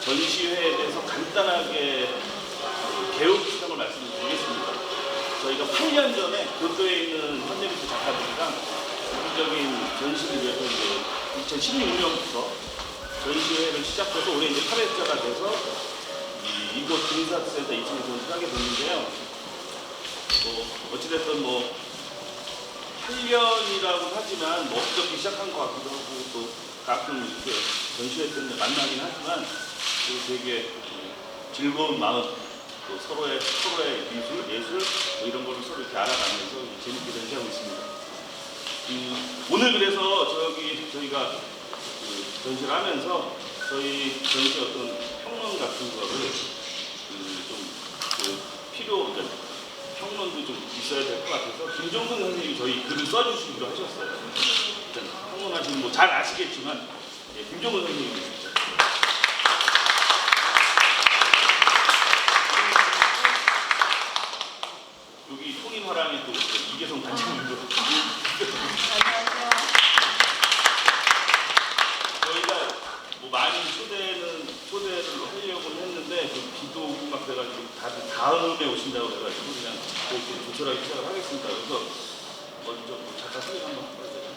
전시회에 대해서 간단하게 개요 구성을 말씀드리겠습니다. 저희가 8년 전에 교토에 있는 현대미술 작가들이랑 세계적인 전시를 위해서 이제 2016년부터 전시회를 시작해서 올해 이제 8회째가 돼서 이곳 군사센터 2층에 전시를 하게 됐는데요. 어찌됐든 8년이라고 하지만 어떻게 시작한 것 같기도 하고 또 가끔 이렇게 전시회 때문에 만나긴 하지만 되게 즐거운 마음 또 서로의 미술, 예술 이런 거를 서로 이렇게 알아가면서 재밌게 전시하고 있습니다. 오늘 그래서 저희가 전시를 하면서 저희 전시 어떤 평론 같은 거를 평론도 좀 있어야 될 것 같아서 김종근 선생님이 저희 글을 써주시기로 하셨어요. 평론하시는 잘 아시겠지만 김종근 선생님이시죠. 여기 통일화랑이 또 이계성 단장님도 저희가 많이 초대를 하려고 했는데 비도 막 그래가지고 다들 다음에 오신다고 해가지고 그냥 이렇게 조촐하게 시작을 하겠습니다. 그래서 먼저 잠깐 소개 한번 해봐야 되죠.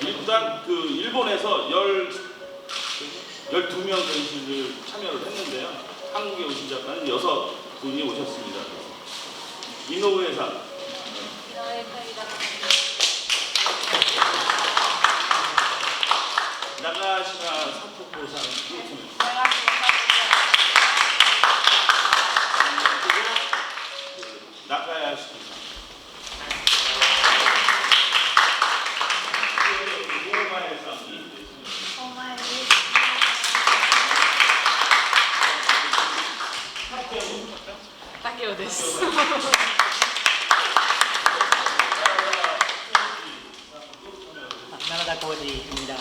일단 일본에서 12명 전시를 참여를 했는데요. 한국에 오신 작가는 6분이 오셨습니다. 이노우에상 나가시마 사토코상 나가야시상 타케오です. 나라다 코지입니다.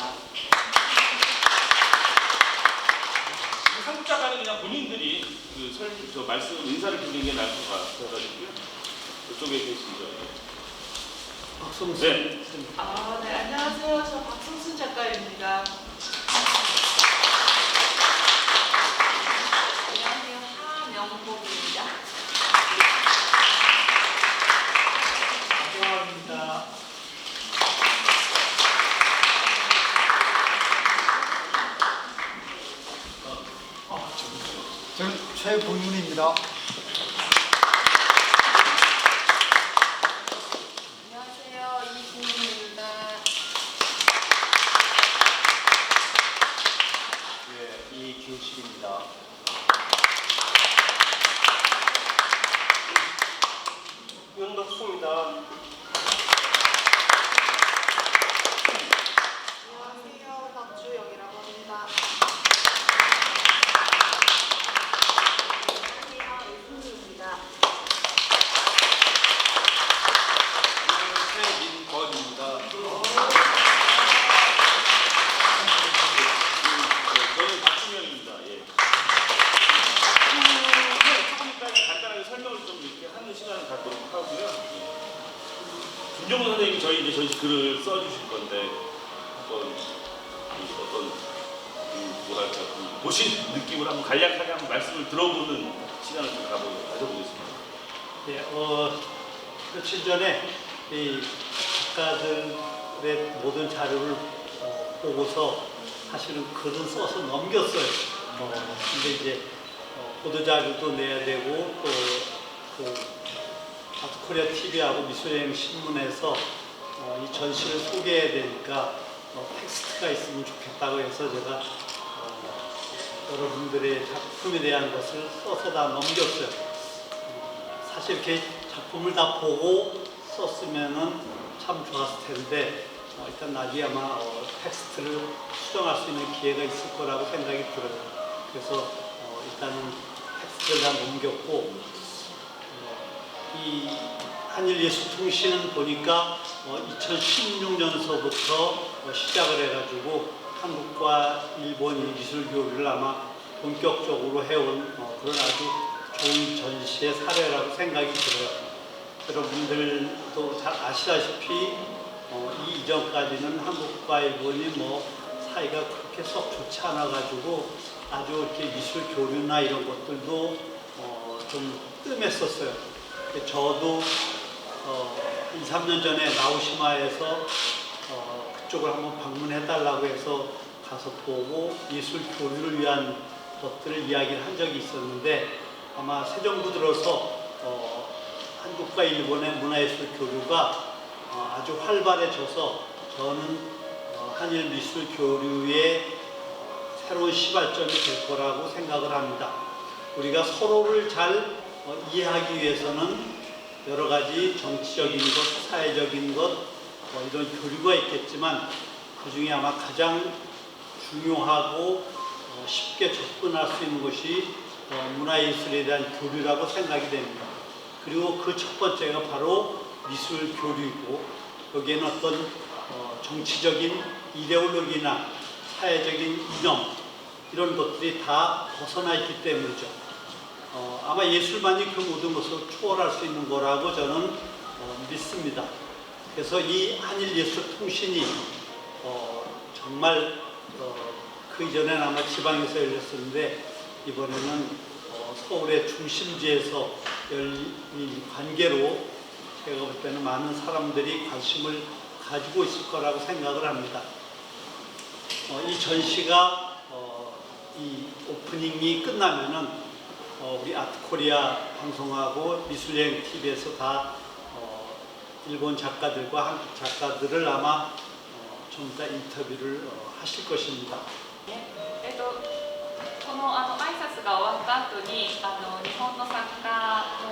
한국 작가는 그냥 본인들이 인사를 드리는 게 나을 것 같아가지고요. 이쪽에 계시죠. 박성순. 네. 네, 안녕하세요. 저 박성순 작가입니다. 안녕하세요. 하명복입니다. 박경화입니다. 저는 최본문입니다. 안녕하세요. 이승민입니다. 네, 이규식입니다. 윤덕수입니다. 안녕하세요. 박주영이라고 합니다. 안녕하세요. 이승민입니다. 최민건입니다. 저는 박준영입니다. 조금 이따 간단하게 설명을 좀 이렇게 하는 시간을 갖도록 하고요. 김종근 선생님이 저희 이제 전시 글을 써주실 건데 어떤 뭐랄까 보신 느낌을 한번 간략하게 한번 말씀을 들어보는 시간을 좀 가져보겠습니다. 네, 며칠 전에 이 작가들의 모든 자료를 보고서 사실은 글은 써서 넘겼어요. 근데 이제 보도자료도 내야 되고 또 아트코리아 TV하고 미술여행 신문에서 이 전시를 소개해야 되니까 텍스트가 있으면 좋겠다고 해서 제가 여러분들의 작품에 대한 것을 써서 다 넘겼어요. 사실 이렇게 작품을 다 보고 썼으면은 참 좋았을 텐데 일단 나중에 아마 텍스트를 수정할 수 있는 기회가 있을 거라고 생각이 들어요. 그래서 일단은 텍스트를 다 넘겼고 이 한일예술통신은 보니까 2016년서부터 시작을 해가지고 한국과 일본이 미술교류를 아마 본격적으로 해온 그런 아주 좋은 전시의 사례라고 생각이 들어요. 여러분들도 잘 아시다시피 이 이전까지는 한국과 일본이 뭐 사이가 그렇게 썩 좋지 않아가지고 아주 이렇게 미술 교류나 이런 것들도 좀 뜸했었어요. 저도 2, 3년 전에 나오시마에서 그쪽을 한번 방문해달라고 해서 가서 보고 미술 교류를 위한 것들을 이야기를 한 적이 있었는데 아마 새 정부 들어서 한국과 일본의 문화예술 교류가 아주 활발해져서 저는 한일 미술 교류의 새로운 시발점이 될 거라고 생각을 합니다. 우리가 서로를 잘 이해하기 위해서는 여러 가지 정치적인 것, 사회적인 것 이런 교류가 있겠지만 그 중에 아마 가장 중요하고 쉽게 접근할 수 있는 것이 문화예술에 대한 교류라고 생각이 됩니다. 그리고 그 첫 번째가 바로 미술 교류이고 여기에는 어떤 정치적인 이데올로기나 사회적인 이념 이런 것들이 다 벗어나 있기 때문이죠. 아마 예술만이 그 모든 것을 초월할 수 있는 거라고 저는 믿습니다. 그래서 이 한일예술통신이 정말 그 이전에는 아마 지방에서 열렸었는데 이번에는 서울의 중심지에서 열린 관계로 제가 볼 때는 많은 사람들이 관심을 가지고 있을 거라고 생각을 합니다. 이 전시가 이 오프닝이 끝나면은 우리 아트코리아 방송하고 미술여행 TV에서 다 일본 작가들과 한국 작가들을 아마 좀 이따 인터뷰를 하실 것입니다. この挨拶が終わった後に日本の作家の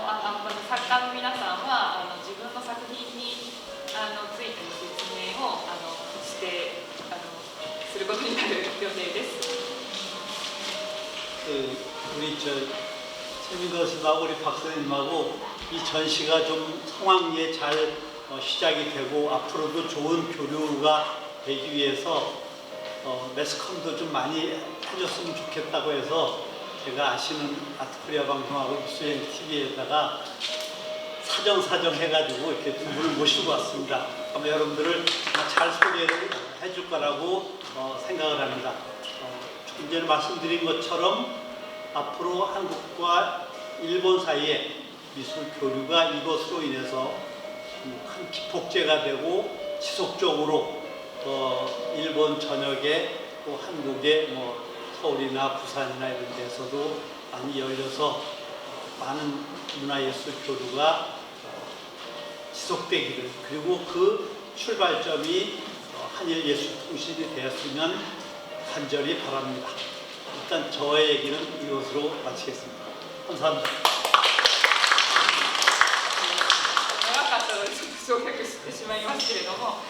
皆さんは自分の作品についての説明をすることになる予定です。 우리 최민거 씨하고 우리 박사님하고 이 전시가 좀 성황리에 잘 시작이 되고 앞으로도 좋은 교류가 되기 위해서 매스컴도 좀 많이 해줬으면 좋겠다고 해서 제가 아시는 아트코리아 방송하고 미술여행 TV에다가 사정 해가지고 이렇게 두 분을 모시고 왔습니다. 아마 여러분들을 잘 소개를 해줄 거라고 생각을 합니다. 조금 전에 말씀드린 것처럼 앞으로 한국과 일본 사이에 미술 교류가 이것으로 인해서 큰 기폭제가 되고 지속적으로 일본 전역에 또 한국의 서울이나 부산이나 이런 데서도 많이 열려서 많은 문화예술 교류가 지속되기를 그리고 그 출발점이 한일예술통신이 되었으면 간절히 바랍니다. 일단 저의 얘기는 이것으로 마치겠습니다. 감사합니다. 長かったのでちょっと省略してしまいますけれども、こ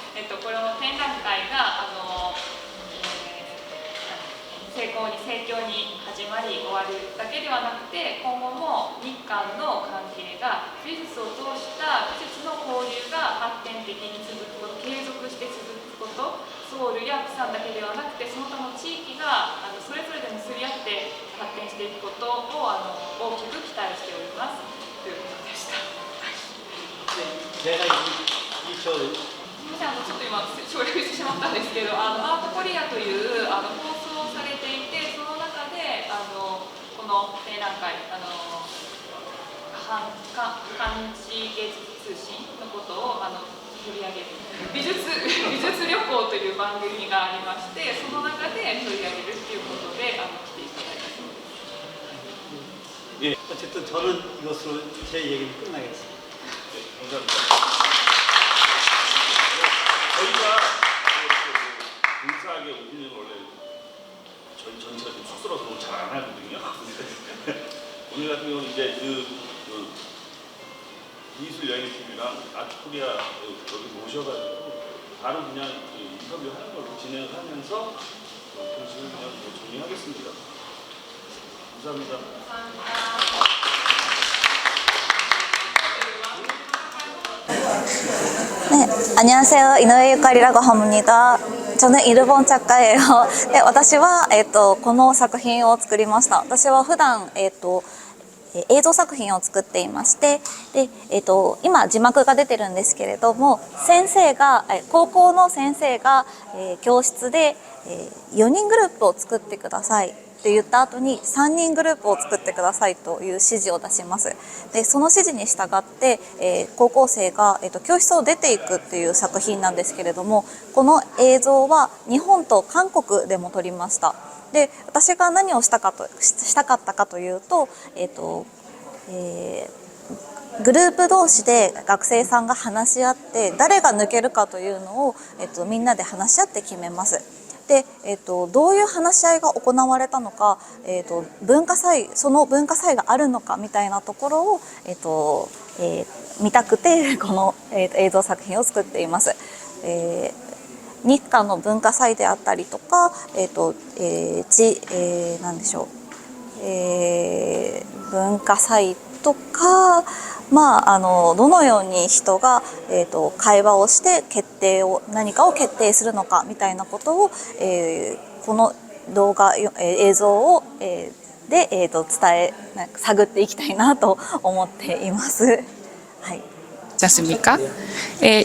の展覧会が盛況に始まり終わるだけではなくて今後も日韓の関係が美術を通した美術の交流が発展的に続くこと継続して続くことソウルやプサンだけではなくてその他の地域がそれぞれで結び合って発展していくことを大きく期待しておりますということでした。 제가 이すみませんちょっと今省略してしまったんですけどアートコリアという放送されていてその中でこの展覧会漢字芸術通信のことを取り上げる美術旅行という番組がありましてその中で取り上げるということで来ていただいたそうです。 어쨌든 저는 이것으로 제 얘기는 끝나겠습니다. 감사합니다. 저희가 근사하게 오시는 원래 저희 전체가 좀 쑥스러워서 잘 안 하거든요. 오늘 같은 경우는 이제 그 미술 여행 TV랑 아트코리아 여기 모셔가지고 바로 그냥 인터뷰 하는 걸로 진행을 하면서 정신을 그냥 정리하겠습니다. 감사합니다. 네, 안녕하세요. 이노에 유카리라고 합니다. 저는 일본 작가예요. 네, 私はこの作品を作りました。私は普段映像作品を作っていまして、で、今字幕が出てるんですけれども、高校の先生が、教室で、4人グループを作ってくださいって言った後に3人グループを作ってくださいという指示を出します。でその指示に従って、高校生が、教室を出ていくっていう作品なんですけれども、この映像は日本と韓国でも撮りました。で私が何をしたかったかというと、グループ同士で学生さんが話し合って誰が抜けるかというのを、みんなで話し合って決めます。で、どういう話し合いが行われたのか、その文化祭があるのかみたいなところを、見たくてこの、映像作品を作っています。日韓の文化祭であったりとか、なんでしょう、文化祭とか、どのように人が、会話をして何かを決定するのかみたいなことを、この映像を、で、探っていきたいなと思っています。はい。않습니까?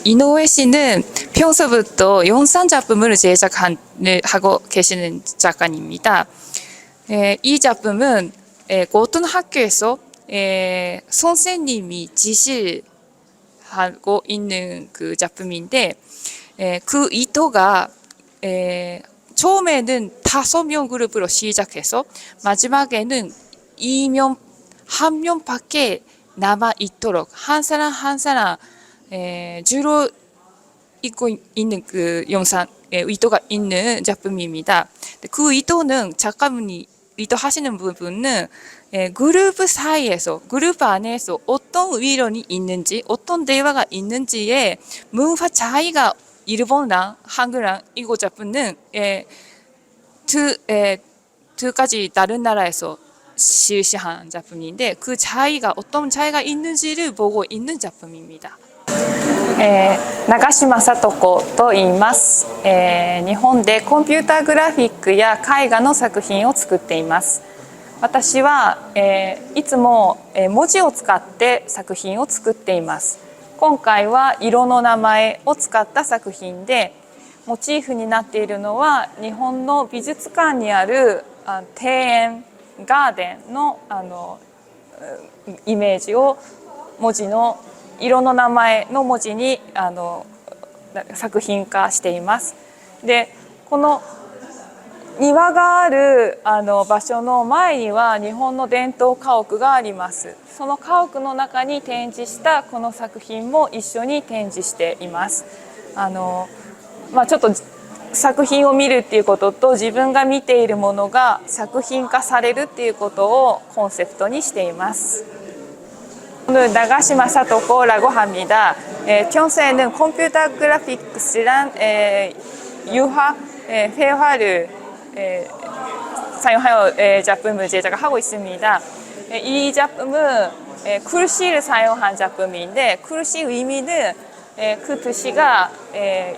이노우에 씨는 평소부터 영상 작품을 제작하고 계시는 작가입니다. 이 작품은 어떤 학교에서 선생님이 지시하고 있는 그 작품인데, 그 의도가 처음에는 5명 그룹으로 시작해서 마지막에는 2명, 1명밖에 남아 있도록 한 사람 한 사람 주로 있고 있는 그 영상 의도가 있는 작품입니다. 그 의도는 작가분이 의도하시는 부분은 그룹 안에서 어떤 의론이 있는지, 어떤 대화가 있는지에 문화 차이가 일본랑 한국랑 이거 작품은 두 가지 다른 나라에서 실시한 작품인데 그 차이가 어떤 차이가 있는지를 보고 있는 작품입니다. 나가시마 사토코 と言います。日本でコンピューターグラフィックや絵画の作品を作っています。私はいつも文字を使って作品を作っています。今回は色の名前を使った作品で、モチーフになっているのは日本の美術館にある庭園ガーデンのイメージを文字の色の名前の文字に作品化しています。でこの庭がある場所の前には日本の伝統家屋があります。その家屋の中に展示したこの作品も一緒に展示しています。ちょっと作品を見るっていうことと自分が見ているものが作品化されるっていうことをコンセプトにしています. 오늘 나가시마 사토코라고 합니다. 평소에는 컴퓨터 그래픽스랑 유화, 회화를 사용하여 작품을 제작하고 있습니다. 이 작품은 글씨를 사용한 작품인데 글씨 의미는 그 뜻이가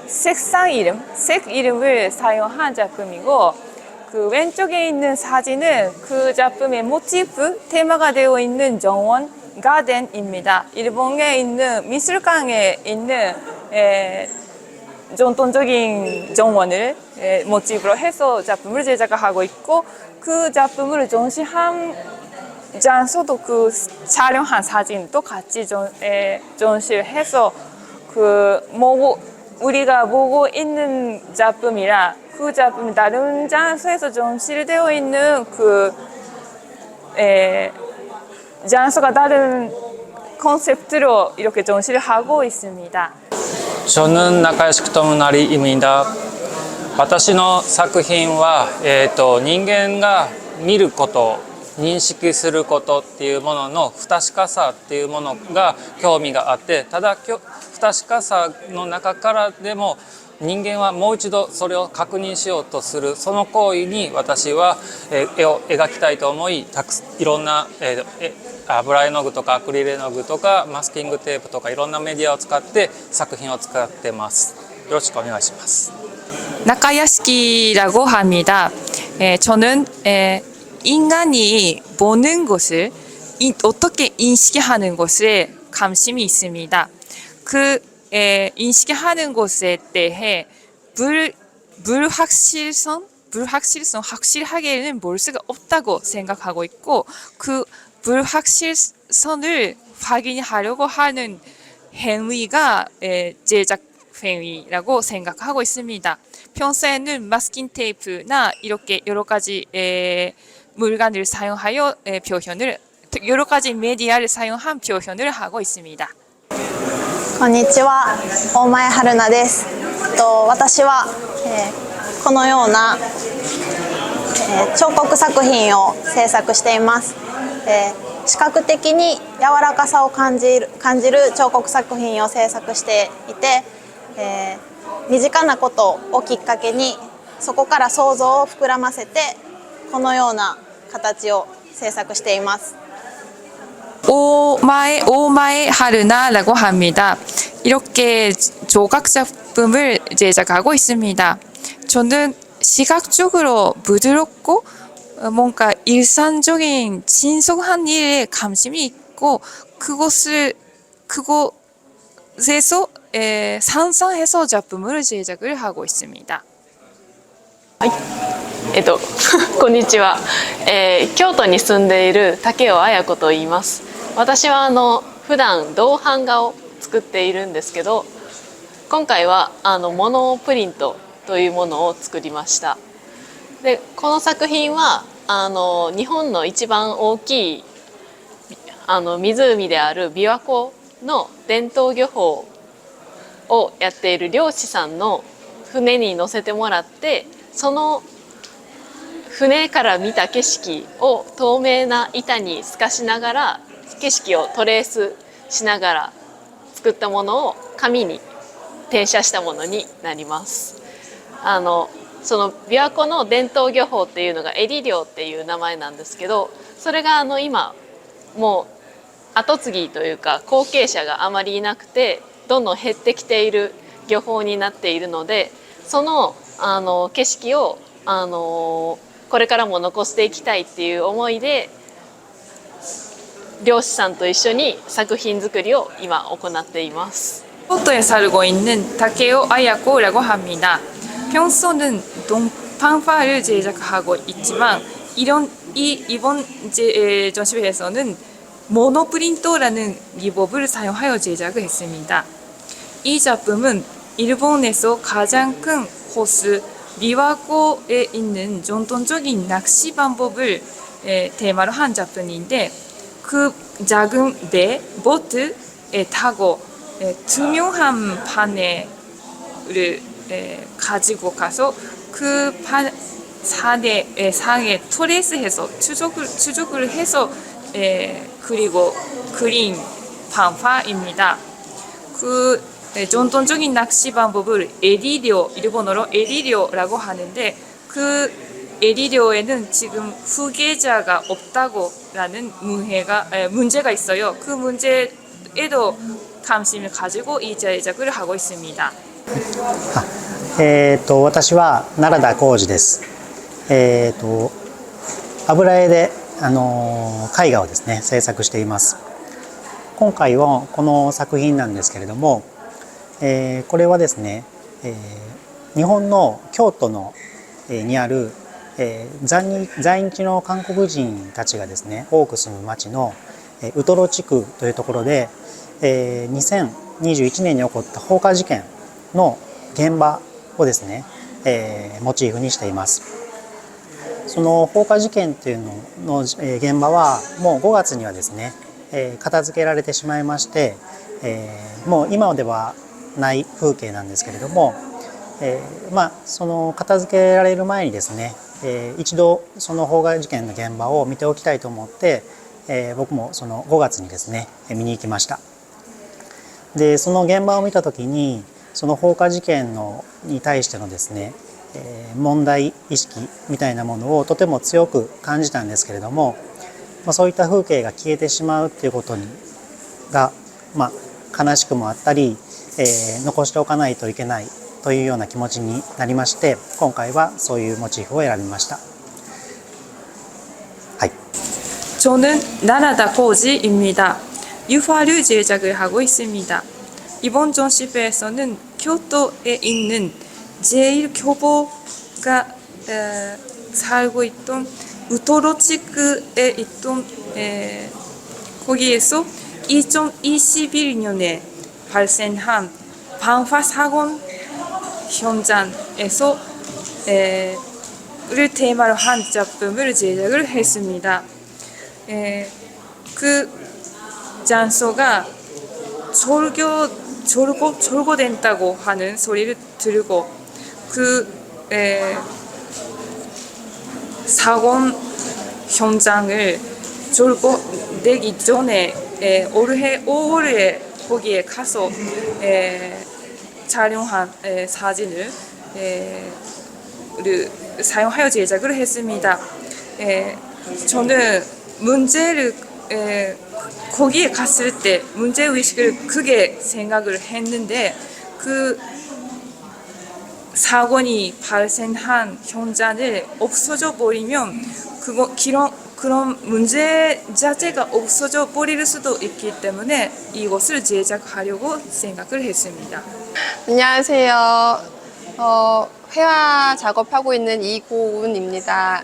색 이름을 사용한 작품이고 그 왼쪽에 있는 사진은 그 작품의 모티프, 테마가 되어 있는 정원, 가든입니다. 일본에 있는 미술관에 있는 전통적인 정원을 모티브로 해서 작품을 제작하고 있고 그 작품을 전시한 장소도 그 촬영한 사진도 같이 전시해서 우리가 보고 있는 작품이라 그 작품이 다른 장소에서 전시되어 있는 장소가 다른 컨셉트로 이렇게 전시를 하고 있습니다. 저는 나카야시쿠 토모나리입니다. 私の作品は、人間が見ること、認識することっていうものの不確かさっていうものが興味があって、ただ不確かさの中からでも人間はもう一度それを確認しようとするその行為に私は絵を描きたいと思い、いろんな油絵の具とかアクリル絵の具とかマスキングテープとかいろんなメディアを使って作品を使ってます。よろしくお願いします。나카야시키라고 합니다. 저는 인간이 보는 것을 어떻게 인식하는 것에 관심이 있습니다. 그 인식하는 것에 대해 확실하게는 볼 수가 없다고 생각하고 있고, 그 불확실성을 확인하려고 하는 행위가 제작 행위라고 생각하고 있습니다. 평소에는 마스킹 테이프나 이렇게 여러 가지 물건을 사용하여 여러 가지 메디아를 사용한 표현을 하고 있습니다. こんにちは、大前春菜です。私は、このような、彫刻作品を制作しています。視覚的に柔らかさを感じる彫刻作品を制作していて、身近なことをきっかけにそこから想像を膨らませてこのような形を制作しています。 오마에 하르나라고 합니다. 이렇게 조각 작품을 제작하고 있습니다. 저는 시각적으로 부드럽고 뭔가 일상적인 진솔한 일에 관심이 있고 그곳에서 상상해서 작품을 제작을 하고 있습니다. こんにちは、京都に住んでいる竹尾彩子と言います。私は普段銅版画を作っているんですけど、今回はモノプリントというものを作りました。でこの作品は日本の一番大きい湖である琵琶湖の伝統漁法をやっている漁師さんの船に乗せてもらって、その船から見た景色を透明な板に透かしながら景色をトレースしながら作ったものを紙に転写したものになります。その琵琶湖の伝統漁法っていうのがエリ漁っていう名前なんですけど、それが今もう後継ぎというか後継者があまりいなくてどんどん減ってきている漁法になっているので、その景色をこれからも残していきたいっていう思いで漁師さんと一緒に作品作りを今行っています。 포토에 살고 있는 타케오 아야코라고 합니다. 평소는 동판화를 제작하고 있지만 이번 전시회에서는 모노프린터라는 기법을 사용하여 제작을 했습니다. 이 작품은 일본에서 가장 큰 호수 비와코에 있는 전통적인 낚시 방법을 테마로 한 작품인데, 그 작은 배, 보트에 타고 투명한 바늘을 가지고 가서 그 상에 트레이스해서 추적을 해서 그리고 그린 판화입니다. 그 전통적인 낚시 방법을 에리漁, 일본어로 에리漁라고 하는데, 그 에리漁에는 지금 후계자가 없다고라는 문제가 있어요. 그 문제에도 관심을 가지고 이 제작을 하고 있습니다. 私は奈良田浩二です。油絵で絵画をですね制作しています。今回はこの作品なんですけれども、これはですね、日本の京都のにある在日の韓国人たちがですね多く住む町のウトロ地区というところで、2021年に起こった放火事件の現場をですね、モチーフにしています。その放火事件っていうのの現場はもう5月にはですね片付けられてしまいまして、もう今ではない風景なんですけれども、その片付けられる前にですね、一度その放火事件の現場を見ておきたいと思って、僕もその5月にですね見に行きました。でその現場を見た時にその放火事件に対してのですね問題意識みたいなものをとても強く感じたんですけれども、そういった風景が消えてしまうっていうことが、悲しくもあったり、残しておかないといけないというような気持ちになりまして、今回はそういうモチーフを選びました。はい。 저는 나라다 코지입니다. 유화를 제작을 하고 있습니다. 이번 전시회에서는 교토에 있는 제일 교보가 살고 있던 우토로치크에 있던 거기에서 2021년에 발생한 방화 사건 현장에서 를 테마로 한 작품을 제작을 했습니다. 그 장소가 절거된다고 하는 소리를 들고 그 사건 현장을 절거되기 전에 올해 5월에 거기에 가서 촬영한 사진을 사용하여 제작을 했습니다. 저는 문제를 거기에 갔을 때 문제의식을 크게 생각을 했는데 그 사건이 발생한 현장을 없어져 버리면 그런 문제 자체가 없어져 버릴 수도 있기 때문에 이것을 제작하려고 생각을 했습니다. 안녕하세요. 회화 작업하고 있는 이고은입니다.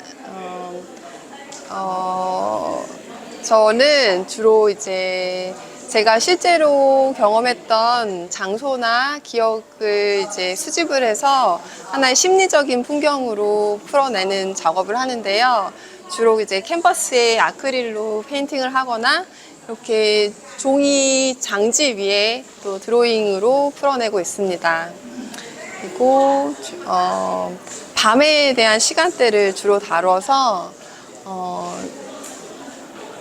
저는 주로 이제 제가 실제로 경험했던 장소나 기억을 이제 수집을 해서 하나의 심리적인 풍경으로 풀어내는 작업을 하는데요. 주로 이제 캔버스에 아크릴로 페인팅을 하거나 이렇게 종이 장지 위에 또 드로잉으로 풀어내고 있습니다. 그리고 밤에 대한 시간대를 주로 다뤄서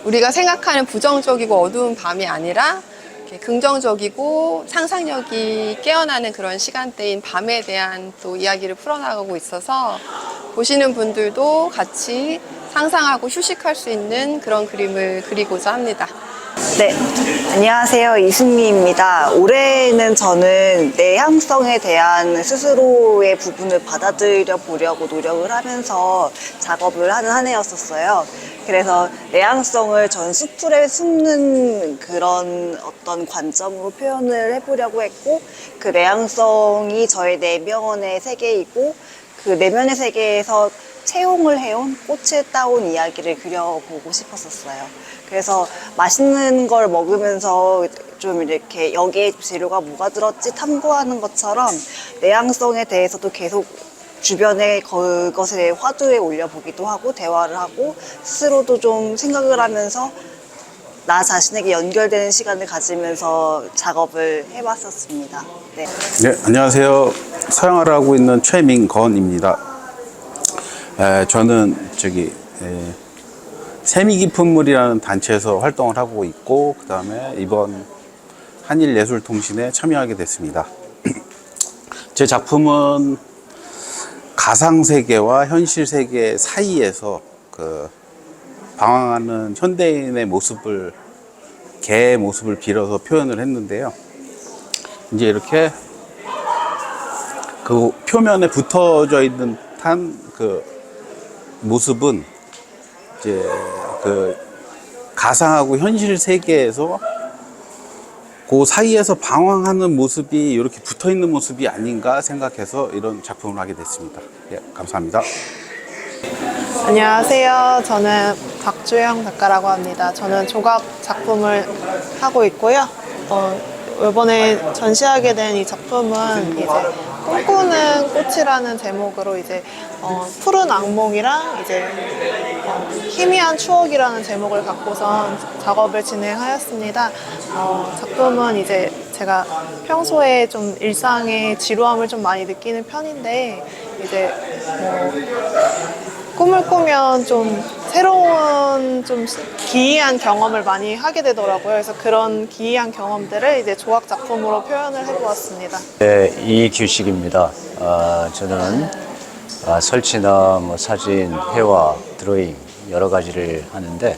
우리가 생각하는 부정적이고 어두운 밤이 아니라 이렇게 긍정적이고 상상력이 깨어나는 그런 시간대인 밤에 대한 또 이야기를 풀어나가고 있어서 보시는 분들도 같이 상상하고 휴식할 수 있는 그런 그림을 그리고자 합니다. 네, 안녕하세요. 이승미입니다. 올해는 저는 내향성에 대한 스스로의 부분을 받아들여 보려고 노력을 하면서 작업을 하는 한 해였었어요. 그래서 내향성을 전 수풀에 숨는 그런 어떤 관점으로 표현을 해보려고 했고, 그 내향성이 저의 내면의 세계이고, 그 내면의 세계에서 채용을 해온 꽃을 따온 이야기를 그려보고 싶었었어요. 그래서 맛있는 걸 먹으면서 좀 이렇게 여기에 재료가 뭐가 들었지 탐구하는 것처럼 내향성에 대해서도 계속 주변에 그것에 화두에 올려보기도 하고 대화를 하고 스스로도 좀 생각을 하면서 나 자신에게 연결되는 시간을 가지면서 작업을 해봤었습니다. 네, 안녕하세요. 서양화를 하고 있는 최민건입니다. 저는 세미 깊은 물이라는 단체에서 활동을 하고 있고, 그 다음에 이번 한일예술통신에 참여하게 됐습니다. 제 작품은 가상세계와 현실세계 사이에서 방황하는 현대인의 모습을, 개의 모습을 빌어서 표현을 했는데요. 이제 이렇게 그 표면에 붙어져 있는 듯한 그 모습은 이제 그 가상하고 현실 세계에서 그 사이에서 방황하는 모습이 이렇게 붙어 있는 모습이 아닌가 생각해서 이런 작품을 하게 됐습니다. 예, 감사합니다. 안녕하세요. 저는 박주영 작가라고 합니다. 저는 조각 작품을 하고 있고요. 이번에 전시하게 된 이 작품은 이제 꿈꾸는 꽃이라는 제목으로 이제 푸른 악몽이랑 이제 희미한 추억이라는 제목을 갖고선 작업을 진행하였습니다. 작품은 이제 제가 평소에 좀 일상의 지루함을 좀 많이 느끼는 편인데 이제 꿈을 꾸면 좀 새로운 좀 기이한 경험을 많이 하게 되더라고요. 그래서 그런 기이한 경험들을 이제 조각 작품으로 표현을 해보았습니다. 네, 이규식입니다. 저는 설치나 사진, 회화, 드로잉 여러 가지를 하는데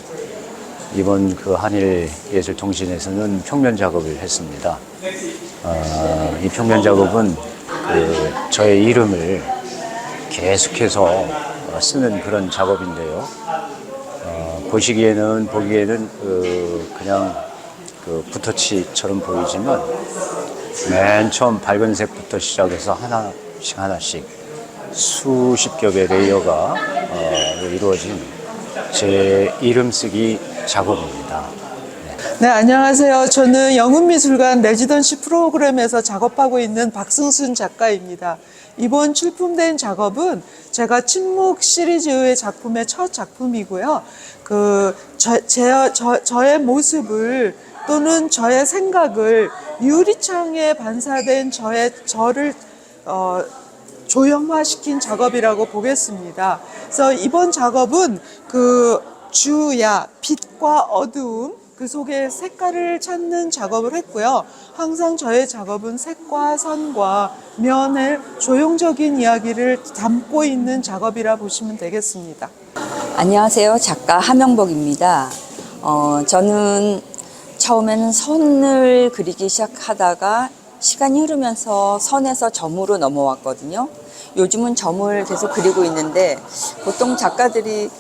이번 그 한일예술통신에서는 평면 작업을 했습니다. 이 평면 작업은 저의 이름을 계속해서 쓰는 그런 작업인데요. 보기에는 그냥 그 붓터치처럼 보이지만 맨 처음 밝은 색부터 시작해서 하나씩 수십 겹의 레이어가 이루어진 제 이름 쓰기 작업입니다. 네, 안녕하세요. 저는 영훈미술관 레지던시 프로그램에서 작업하고 있는 박승순 작가입니다. 이번 출품된 작업은 제가 침묵 시리즈의 작품의 첫 작품이고요. 저의 모습을 또는 저의 생각을 유리창에 반사된 저를 조형화시킨 작업이라고 보겠습니다. 그래서 이번 작업은 그 주야, 빛과 어두움, 그 속에 색깔을 찾는 작업을 했고요. 항상 저의 작업은 색과 선과 면의 조형적인 이야기를 담고 있는 작업이라 보시면 되겠습니다. 안녕하세요. 작가 하명복입니다. 저는 처음에는 선을 그리기 시작하다가 시간이 흐르면서 선에서 점으로 넘어왔거든요. 요즘은 점을 계속 그리고 있는데 보통 작가들이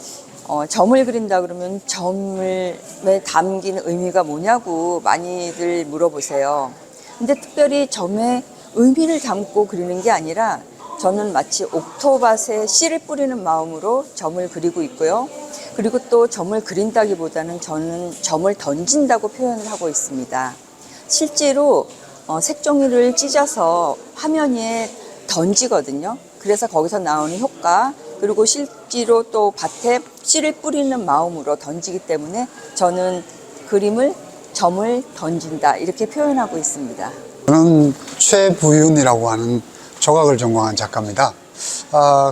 점을 그린다 그러면 점을 왜 담긴 의미가 뭐냐고 많이들 물어보세요. 근데 특별히 점에 의미를 담고 그리는 게 아니라 저는 마치 옥토밭에 씨를 뿌리는 마음으로 점을 그리고 있고요. 그리고 또 점을 그린다기보다는 저는 점을 던진다고 표현을 하고 있습니다. 실제로 색종이를 찢어서 화면 위에 던지거든요. 그래서 거기서 나오는 효과, 그리고 실제로 또 밭에 씨를 뿌리는 마음으로 던지기 때문에 저는 그림을 점을 던진다 이렇게 표현하고 있습니다. 저는 최부윤이라고 하는 조각을 전공한 작가입니다.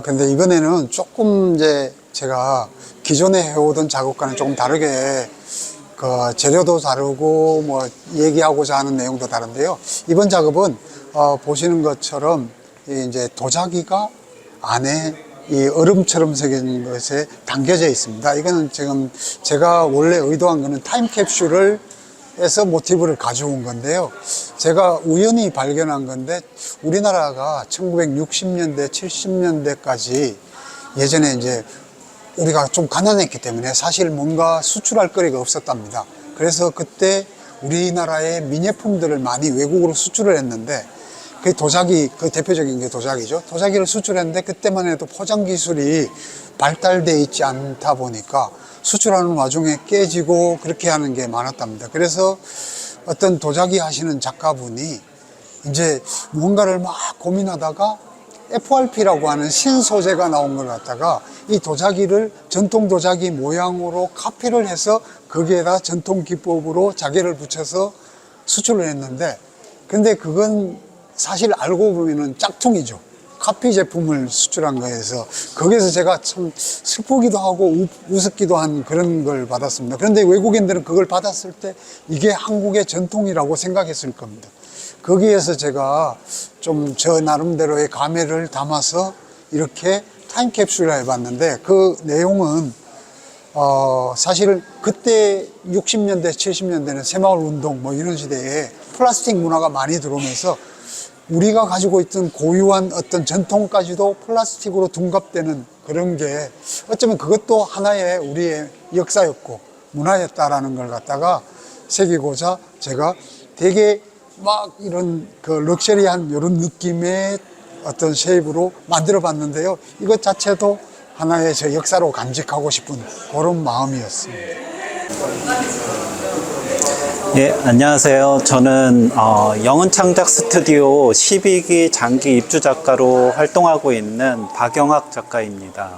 근데 이번에는 조금 이제 제가 기존에 해오던 작업과는 조금 다르게 그 재료도 다르고 뭐 얘기하고자 하는 내용도 다른데요. 이번 작업은 보시는 것처럼 이제 도자기가 안에 이 얼음처럼 새긴 것에 담겨져 있습니다. 이거는 지금 제가 원래 의도한 거는 타임캡슐을 에서 모티브를 가져온 건데요. 제가 우연히 발견한 건데 우리나라가 1960년대, 70년대까지 예전에 이제 우리가 좀 가난했기 때문에 사실 뭔가 수출할 거리가 없었답니다. 그래서 그때 우리나라의 민예품들을 많이 외국으로 수출을 했는데 그 도자기, 그 대표적인 게 도자기죠. 도자기를 수출했는데 그때만 해도 포장 기술이 발달되어 있지 않다 보니까 수출하는 와중에 깨지고 그렇게 하는 게 많았답니다. 그래서 어떤 도자기 하시는 작가분이 이제 무언가를 막 고민하다가 FRP라고 하는 신소재가 나온 걸 갖다가 이 도자기를 전통 도자기 모양으로 카피를 해서 거기에다 전통 기법으로 자개를 붙여서 수출을 했는데 근데 그건 사실 알고 보면은 짝퉁이죠. 카피 제품을 수출한 거에서 거기에서 제가 참 슬프기도 하고 우습기도 한 그런 걸 받았습니다. 그런데 외국인들은 그걸 받았을 때 이게 한국의 전통이라고 생각했을 겁니다. 거기에서 제가 좀 저 나름대로의 감회를 담아서 이렇게 타임캡슐을 해봤는데 그 내용은 사실 그때 60년대, 70년대는 새마을 운동 뭐 이런 시대에 플라스틱 문화가 많이 들어오면서 우리가 가지고 있던 고유한 어떤 전통까지도 플라스틱으로 둔갑되는 그런 게 어쩌면 그것도 하나의 우리의 역사였고 문화였다라는 걸 갖다가 새기고자 제가 되게 막 이런 그 럭셔리한 이런 느낌의 어떤 쉐입으로 만들어 봤는데요. 이것 자체도 하나의 제 역사로 간직하고 싶은 그런 마음이었습니다. 예, 안녕하세요. 저는 영은창작 스튜디오 12기 장기 입주 작가로 활동하고 있는 박영학 작가입니다.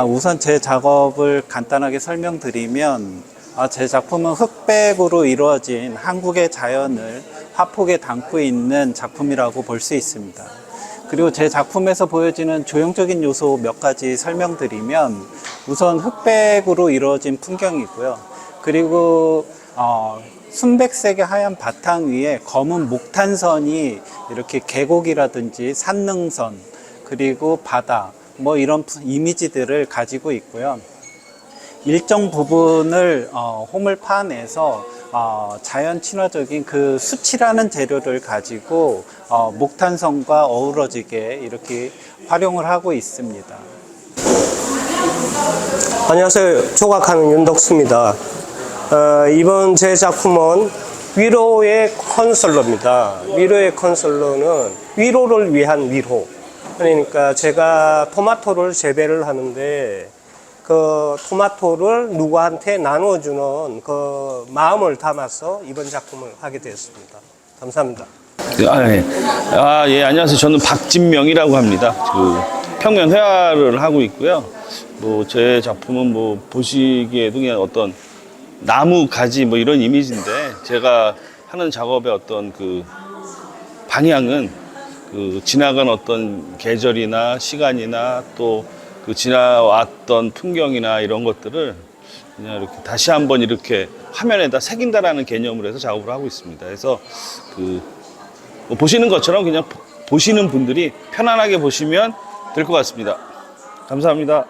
우선 제 작업을 간단하게 설명드리면 제 작품은 흑백으로 이루어진 한국의 자연을 화폭에 담고 있는 작품이라고 볼 수 있습니다. 그리고 제 작품에서 보여지는 조형적인 요소 몇 가지 설명드리면 우선 흑백으로 이루어진 풍경이고요. 그리고 순백색의 하얀 바탕 위에 검은 목탄선이 이렇게 계곡이라든지 산능선 그리고 바다 뭐 이런 이미지들을 가지고 있고요. 일정 부분을 홈을 파내서 자연 친화적인 그 수치라는 재료를 가지고 목탄선과 어우러지게 이렇게 활용을 하고 있습니다. 안녕하세요. 조각하는 윤덕수입니다. 이번 제 작품은 위로의 컨설러입니다. 위로의 컨설러는 위로를 위한 위로. 그러니까 제가 토마토를 재배를 하는데 그 토마토를 누구한테 나눠주는 그 마음을 담아서 이번 작품을 하게 되었습니다. 감사합니다. 예, 안녕하세요. 저는 박진명이라고 합니다. 그 평면 회화를 하고 있고요. 뭐 제 작품은 뭐 보시기에도 그냥 어떤 나무 가지 뭐 이런 이미지인데 제가 하는 작업의 어떤 그 방향은 그 지나간 어떤 계절이나 시간이나 또 그 지나왔던 풍경이나 이런 것들을 그냥 이렇게 다시 한번 이렇게 화면에다 새긴다라는 개념으로 해서 작업을 하고 있습니다. 그래서 그 보시는 것처럼 그냥 보시는 분들이 편안하게 보시면 될 것 같습니다. 감사합니다.